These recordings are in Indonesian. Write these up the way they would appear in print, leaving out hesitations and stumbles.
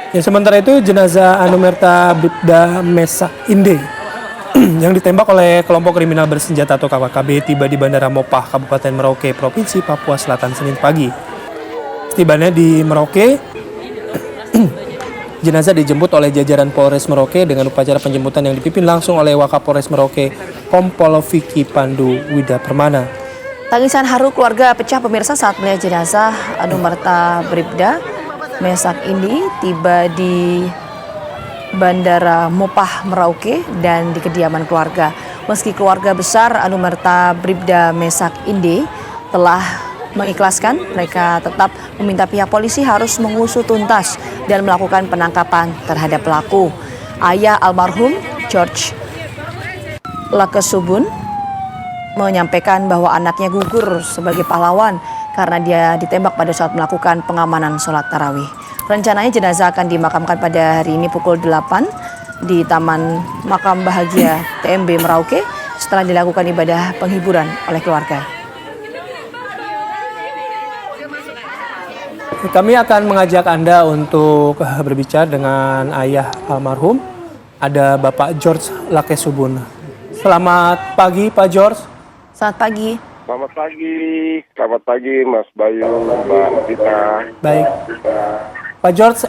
Ya, sementara itu jenazah Anumerta Bribda Mesak Inde yang ditembak oleh kelompok kriminal bersenjata atau KKB tiba di Bandara Mopah, Kabupaten Merauke, Provinsi Papua Selatan, Senin pagi. Setibanya di Merauke, jenazah dijemput oleh jajaran Polres Merauke dengan upacara penjemputan yang dipimpin langsung oleh Wakapolres Merauke, Kompol Vicky Pandu Wida Permana. Tangisan haru keluarga pecah pemirsa saat melihat jenazah Anumerta Bribda Mesak ini tiba di Bandara Mopah Merauke dan di kediaman keluarga. Meski keluarga besar Anumerta Bribda Mesak Inde telah mengikhlaskan, mereka tetap meminta pihak polisi harus mengusut tuntas dan melakukan penangkapan terhadap pelaku. Ayah almarhum George Lakesubun menyampaikan bahwa anaknya gugur sebagai pahlawan karena dia ditembak pada saat melakukan pengamanan sholat tarawih. Rencananya jenazah akan dimakamkan pada hari ini pukul 8 di Taman Makam Bahagia TMB Merauke setelah dilakukan ibadah penghiburan oleh keluarga. Kami akan mengajak Anda untuk berbicara dengan ayah almarhum. Ada Bapak George Lakesubun. Selamat pagi Pak George. Selamat pagi. Selamat pagi Mas Bayu, Mbak Vita. Baik. Pak George,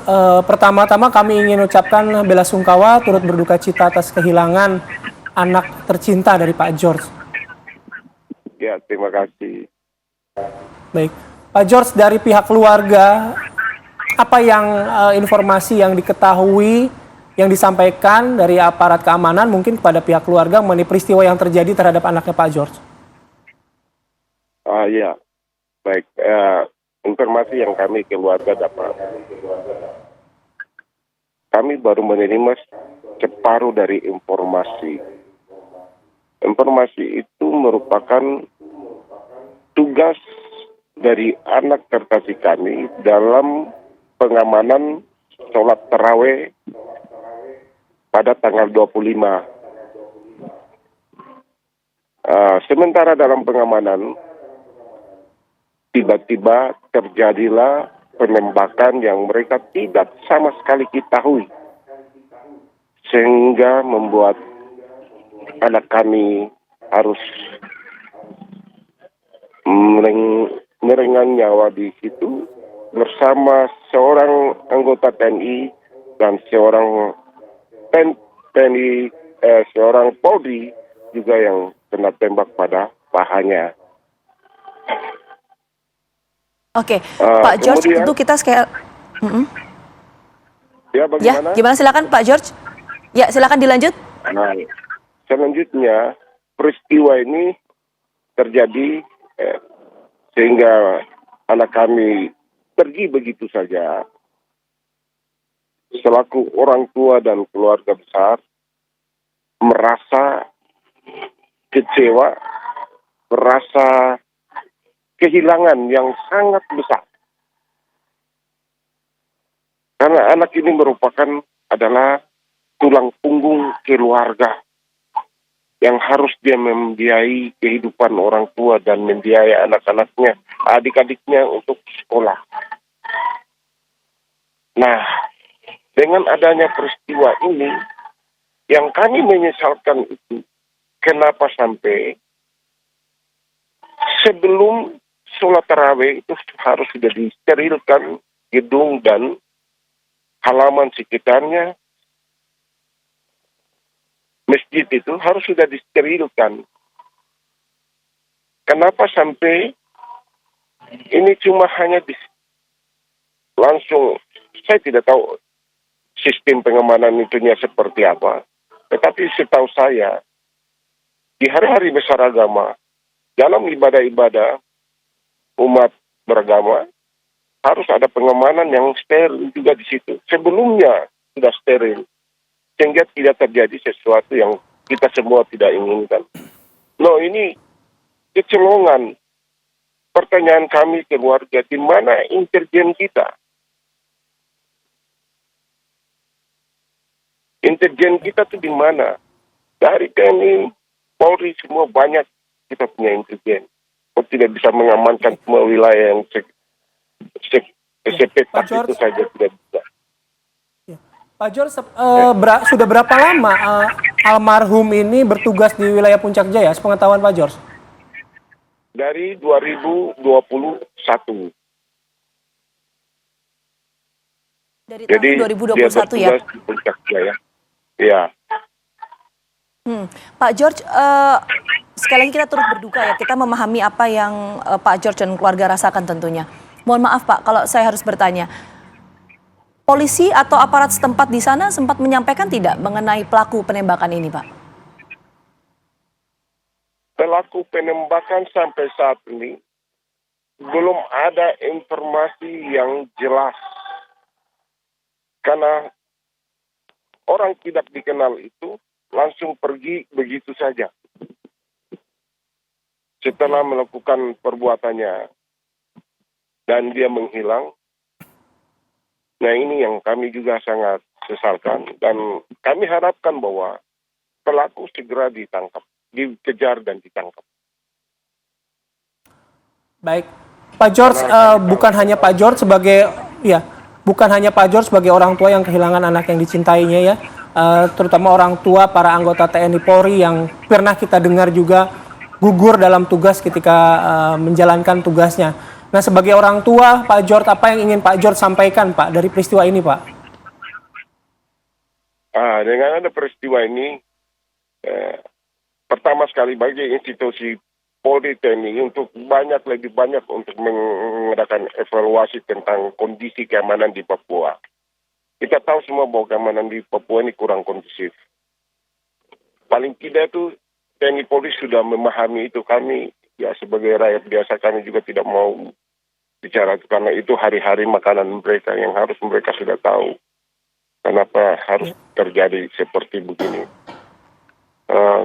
pertama-tama kami ingin ucapkan bela sungkawa turut berduka cita atas kehilangan anak tercinta dari Pak George. Ya, terima kasih. Baik. Pak George, dari pihak keluarga, apa yang informasi yang diketahui, yang disampaikan dari aparat keamanan mungkin kepada pihak keluarga mengenai peristiwa yang terjadi terhadap anaknya Pak George? Ya, baik. Informasi yang kami keluarga dapat. Kami baru menerima separuh dari informasi. Informasi itu merupakan tugas dari anak terkasih kami dalam pengamanan sholat tarawih pada tanggal 25. Sementara dalam pengamanan, tiba-tiba terjadilah penembakan yang mereka tidak sama sekali ketahui. Sehingga membuat anak kami harus merengang nyawa di situ bersama seorang anggota TNI dan seorang seorang Polri juga yang kena tembak pada pahanya. Oke, Pak George, kemudian, tentu kita sekali. Ya, bagaimana? Ya, gimana silakan Pak George? Ya, silakan dilanjut. Nah, selanjutnya peristiwa ini terjadi sehingga anak kami pergi begitu saja. Selaku orang tua dan keluarga besar merasa kecewa, merasa kehilangan yang sangat besar. Karena anak ini adalah tulang punggung keluarga yang harus dia membiayai kehidupan orang tua dan membiayai anak-anaknya, adik-adiknya untuk sekolah. Nah, dengan adanya peristiwa ini, yang kami menyesalkan itu, kenapa sampai sebelum sholat tarawih itu harus sudah disterilkan gedung dan halaman sekitarnya. Masjid itu harus sudah disterilkan. Kenapa sampai ini cuma hanya langsung, saya tidak tahu sistem pengamanan itunya seperti apa. Tetapi setahu saya, di hari-hari besar agama, dalam ibadah-ibadah umat beragama, harus ada pengamanan yang steril juga di situ. Sebelumnya sudah steril. Sehingga tidak terjadi sesuatu yang kita semua tidak inginkan. No, ini kecolongan. Pertanyaan kami keluarga, di mana intelijen kita? Intelijen kita tuh di mana? Dari TNI, Polri, semua banyak kita punya intelijen. Kok tidak bisa mengamankan semua wilayah yang sepetak itu saja tidak bisa. Pak George, sudah berapa lama almarhum ini bertugas di wilayah Puncak Jaya, sepengetahuan Pak George? Dari 2021. Dari Jadi tahun 2021 dia bertugas di Puncak Jaya. Iya. Pak George, sekali lagi kita turut berduka ya, kita memahami apa yang Pak George dan keluarga rasakan tentunya. Mohon maaf Pak, kalau saya harus bertanya, polisi atau aparat setempat di sana sempat menyampaikan tidak mengenai pelaku penembakan ini Pak? Pelaku penembakan sampai saat ini belum ada informasi yang jelas. Karena orang tidak dikenal itu langsung pergi begitu saja. Setelah melakukan perbuatannya dan dia menghilang. Nah ini yang kami juga sangat sesalkan dan kami harapkan bahwa pelaku segera ditangkap, dikejar dan ditangkap. Baik, Pak George, bukan hanya Pak George sebagai orang tua yang kehilangan anak yang dicintainya ya, terutama orang tua para anggota TNI Polri yang pernah kita dengar juga gugur dalam tugas ketika menjalankan tugasnya. Nah, sebagai orang tua, Pak George, apa yang ingin Pak George sampaikan, Pak, dari peristiwa ini, Pak? Dengan ada peristiwa ini, pertama sekali bagi institusi Polri TNI untuk lebih banyak untuk mengadakan evaluasi tentang kondisi keamanan di Papua. Kita tahu semua bahwa keamanan di Papua ini kurang kondusif. Paling tidak itu TNI Polri sudah memahami itu. Kami ya sebagai rakyat biasa kami juga tidak mau bicara itu karena itu hari-hari makanan mereka yang harus mereka sudah tahu kenapa harus terjadi seperti begini.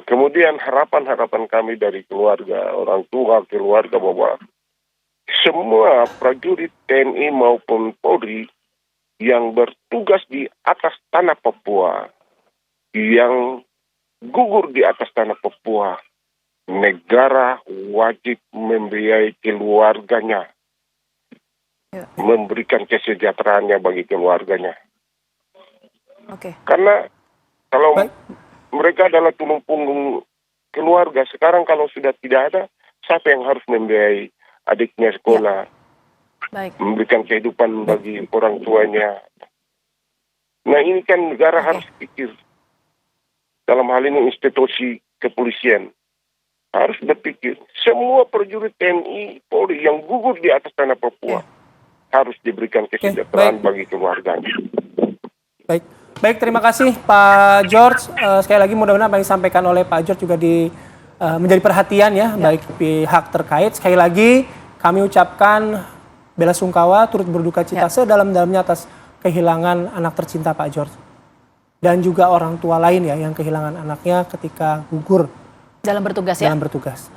Kemudian harapan kami dari keluarga, orang tua, keluarga bahwa semua prajurit TNI maupun Polri yang bertugas di atas tanah Papua, yang gugur di atas tanah Papua, negara wajib membiayai keluarganya, memberikan kesejahteraannya bagi keluarganya. Karena kalau mereka adalah tulang punggung keluarga, sekarang kalau sudah tidak ada, siapa yang harus membiayai adiknya sekolah, memberikan kehidupan bagi orang tuanya. Nah ini kan negara harus pikir. Dalam hal ini institusi kepolisian harus berpikir. Semua prajurit TNI Polri yang gugur di atas tanah Papua harus diberikan kesejahteraan bagi keluarganya. Baik, terima kasih Pak George. Sekali lagi mudah-mudahan apa yang disampaikan oleh Pak George juga menjadi perhatian ya, baik pihak terkait. Sekali lagi kami ucapkan bela sungkawa, turut berduka cita sedalam-dalamnya atas kehilangan anak tercinta Pak George. Dan juga orang tua lain ya yang kehilangan anaknya ketika gugur dalam bertugas.